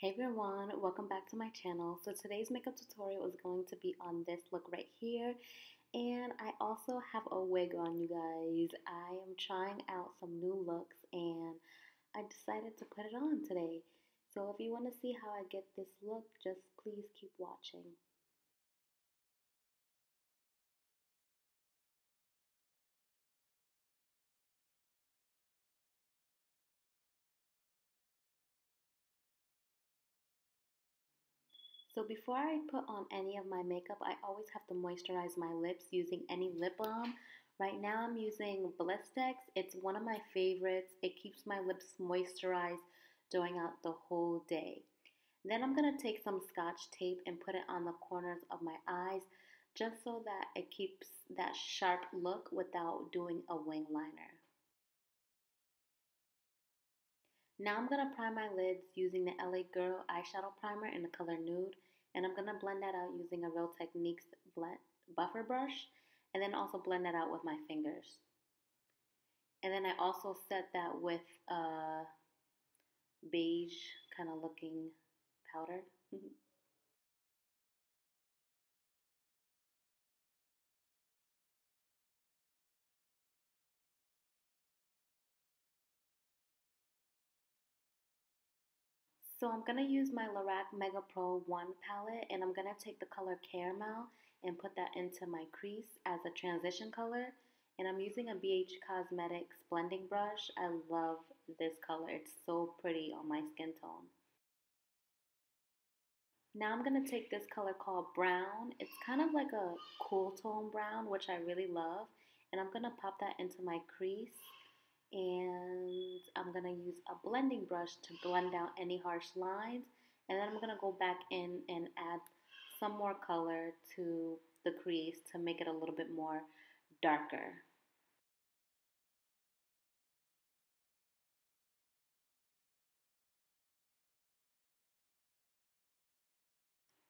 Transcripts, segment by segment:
Hey everyone, welcome back to my channel. So today's makeup tutorial is going to be on this look right here. And I also have a wig on, you guys. I am trying out some new looks and I decided to put it on today. So if you want to see how I get this look, just please keep watching. So before I put on any of my makeup, I always have to moisturize my lips using any lip balm. Right now I'm using Blistex. It's one of my favorites. It keeps my lips moisturized during out the whole day. Then I'm going to take some Scotch tape and put it on the corners of my eyes just so that it keeps that sharp look without doing a wing liner. Now I'm going to prime my lids using the LA Girl eyeshadow primer in the color Nude. And I'm going to blend that out using a Real Techniques buffer brush. And then also blend that out with my fingers. And then I also set that with a beige kind of looking powder. So I'm going to use my Lorac Mega Pro 1 palette and I'm going to take the color Camel and put that into my crease as a transition color. And I'm using a BH Cosmetics blending brush. I love this color. It's so pretty on my skin tone. Now I'm going to take this color called Brown. It's kind of like a cool tone brown, which I really love. And I'm going to pop that into my crease. And I'm going to use a blending brush to blend out any harsh lines. And then I'm going to go back in and add some more color to the crease to make it a little bit more darker.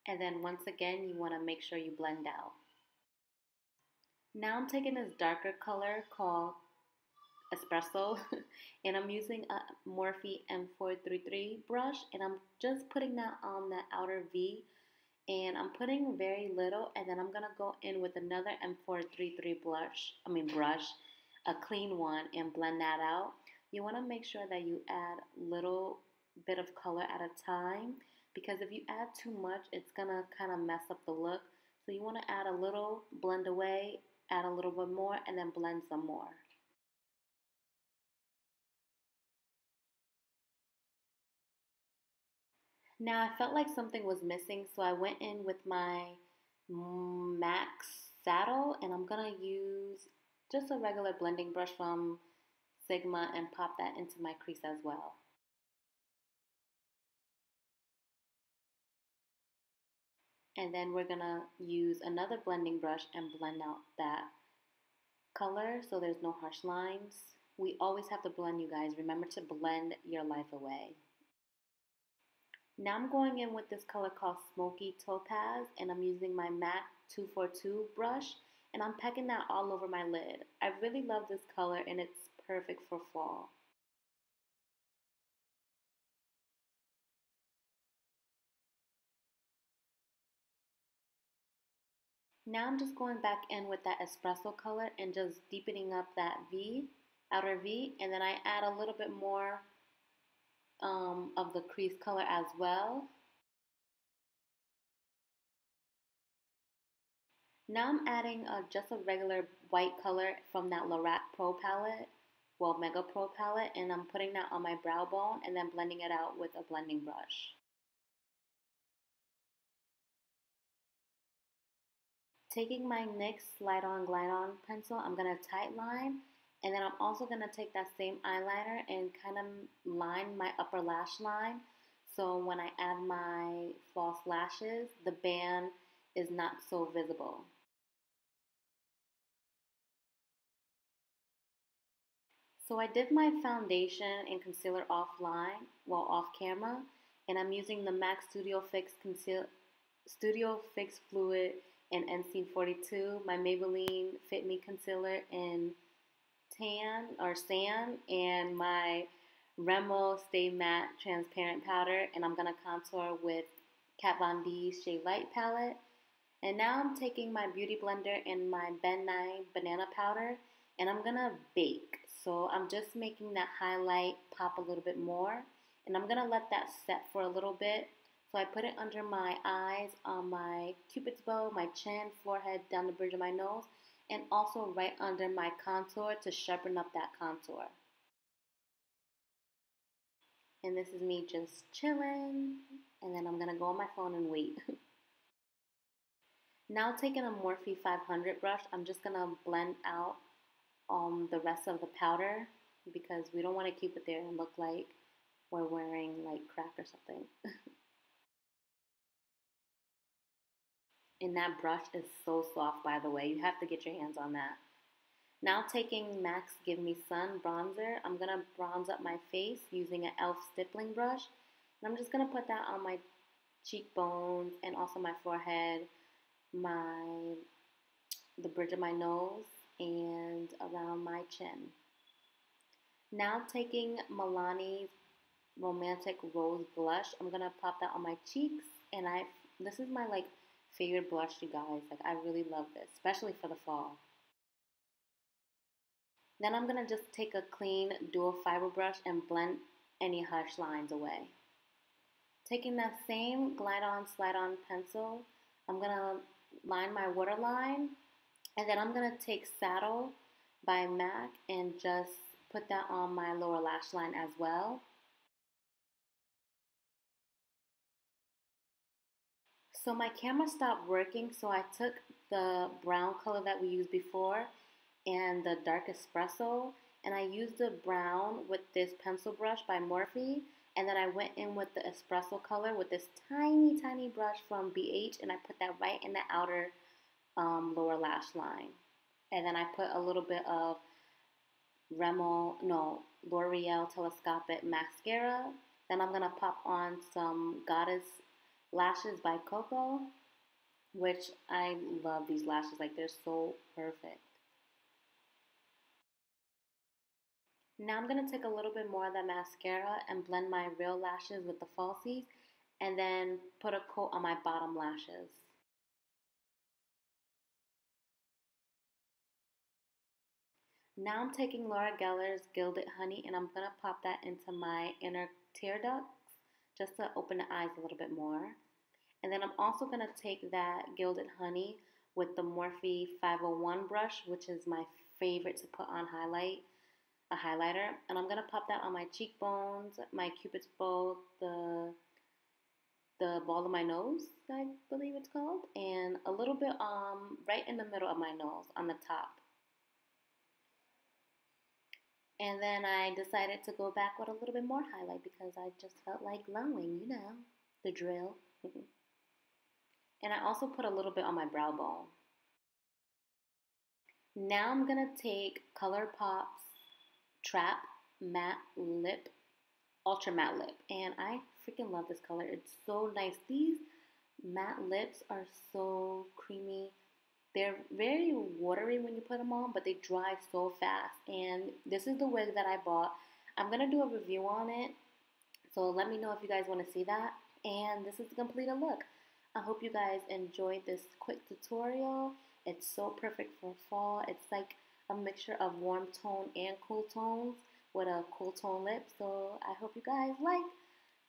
And then once again, you want to make sure you blend out. Now I'm taking this darker color called Espresso and I'm using a Morphe M433 brush and I'm just putting that on the outer V and I'm putting very little and then I'm going to go in with another M433 brush, a clean one, and blend that out. You want to make sure that you add little bit of color at a time because if you add too much it's going to kind of mess up the look. So you want to add a little, blend away, add a little bit more, and then blend some more. Now I felt like something was missing, so I went in with my MAC saddle, and I'm gonna use just a regular blending brush from Sigma and pop that into my crease as well. And then we're gonna use another blending brush and blend out that color so there's no harsh lines. We always have to blend, you guys. Remember to blend your life away. Now I'm going in with this color called Smokey Topaz and I'm using my MAC 242 brush and I'm packing that all over my lid. I really love this color and it's perfect for fall. Now I'm just going back in with that espresso color and just deepening up that V, outer V, and then I add a little bit more of the crease color as well. Now I'm adding just a regular white color from that Lorac Pro palette, well, Mega Pro palette, and I'm putting that on my brow bone and then blending it out with a blending brush. Taking my NYX Slide On Glide On pencil, I'm going to tight line, and then I'm also going to take that same eyeliner and kind of line my upper lash line. So when I add my false lashes, the band is not so visible. So I did my foundation and concealer offline, well off camera, and I'm using the MAC Studio Fix Fluid in NC42, my Maybelline Fit Me concealer in tan or sand, and my Rimmel Stay Matte Transparent Powder, and I'm going to contour with Kat Von D's Shade Light palette. And now I'm taking my Beauty Blender and my Ben 9 Banana Powder, and I'm going to bake. So I'm just making that highlight pop a little bit more, and I'm going to let that set for a little bit. So I put it under my eyes, on my cupid's bow, my chin, forehead, down the bridge of my nose, and also right under my contour to sharpen up that contour. And this is me just chilling, and then I'm going to go on my phone and wait. Now taking a Morphe 500 brush, I'm just going to blend out the rest of the powder because we don't want to keep it there and look like we're wearing like crack or something. And that brush is so soft, by the way. You have to get your hands on that. Now taking MAC's Give Me Sun bronzer, I'm going to bronze up my face using an e.l.f. stippling brush. And I'm just going to put that on my cheekbones and also my forehead, the bridge of my nose, and around my chin. Now taking Milani's Romantic Rose Blush, I'm going to pop that on my cheeks. And this is my favorite blush, you guys. I really love this, especially for the fall. Then I'm going to just take a clean dual fiber brush and blend any harsh lines away. Taking that same glide on, slide on pencil, I'm going to line my waterline, and then I'm going to take Saddle by MAC and just put that on my lower lash line as well. So my camera stopped working, so I took the brown color that we used before and the dark espresso, and I used the brown with this pencil brush by Morphe, and then I went in with the espresso color with this tiny, tiny brush from BH, and I put that right in the outer lower lash line. And then I put a little bit of L'Oreal Telescopic mascara. Then I'm going to pop on some Goddess lashes by Koko, which I love these lashes. They're so perfect. Now I'm going to take a little bit more of that mascara and blend my real lashes with the falsies, and then put a coat on my bottom lashes. Now I'm taking Laura Geller's Gilded Honey, and I'm going to pop that into my inner tear ducts just to open the eyes a little bit more. And then I'm also going to take that Gilded Honey with the Morphe 501 brush, which is my favorite to put on a highlighter, and I'm going to pop that on my cheekbones, my cupid's bow, the ball of my nose, I believe it's called, and a little bit right in the middle of my nose on the top. And then I decided to go back with a little bit more highlight because I just felt like glowing, the drill. And I also put a little bit on my brow bone. Now I'm going to take ColourPop's Trap Matte Lip, Ultra Matte Lip. And I freaking love this color. It's so nice. These matte lips are so creamy. They're very watery when you put them on, but they dry so fast. And this is the wig that I bought. I'm going to do a review on it. So let me know if you guys want to see that. And this is the completed look. I hope you guys enjoyed this quick tutorial. It's so perfect for fall. It's like a mixture of warm tone and cool tones with a cool tone lip. So I hope you guys like.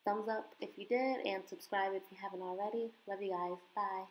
Thumbs up if you did, and subscribe if you haven't already. Love you guys. Bye.